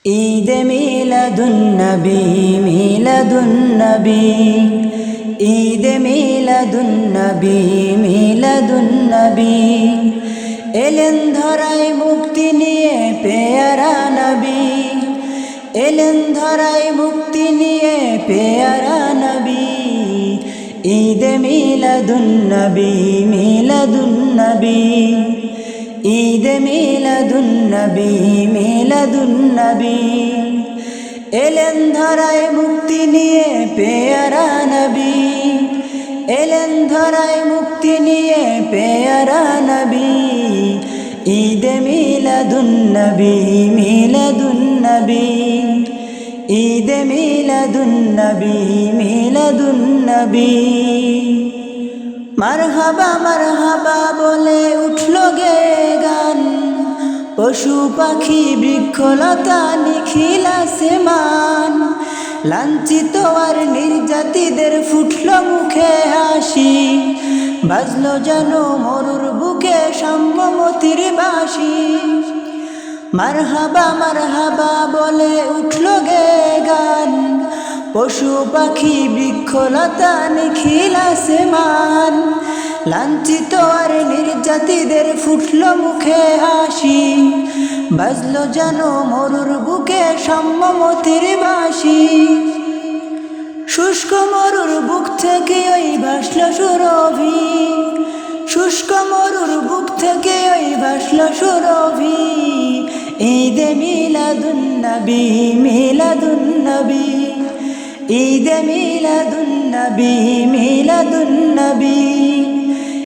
ঈদে মিলাদুন্নবী মিলাদুন্নবী ঈদে মিলাদুন্নবী মিলাদুন্নবী এলেন ধরায় মুক্তি নিয়ে পেয়ারা নবী এলেন ধরায় মুক্তি নিয়ে পেয়ারা নবী ঈদে মিলাদুন্নবী মিলাদুন্নবী ঈদে মিলাদুন্নবী মিলাদুন্নবী এলেন ধরায় মুক্তি নিয়ে পেয়ারা নবী এলেন ধরায় মুক্তি নিয়ে পেয়ারা নবী ঈদে মিলাদুন্নবী মিলাদুন্নবী ঈদে মিলাদুন্নবী মিলাদুন্নবী মারহাবা মারহাবা বলে উঠলো গে গান পশু পাখি বৃক্ষলতা নিখিল আসমান লাঞ্ছিত আর নির্যাতিতদের ফুটল মুখে হাসি বাজলো যেন মরুর বুকে সাম্যমতির বাঁশি মারহাবা মারহাবা বলে উঠলো গে গান পশু পাখি বৃক্ষলতা নিখিল আসমান লাঞ্ছিত আর নির্যাতিতদের ফুটল মুখে হাসি বাজলো যেন মরুর বুকে সাম্যমতির বাঁশি শুষ্ক মরুর বুক থেকে ওই ভাসল সুরভি শুষ্ক মরুর বুক থেকে ওই ভাসল সুরভি ঈদে মিলাদুন্নবী মিলাদুন্নবী ঈদে মিলাদুন্নবী মিলাদুন্নবী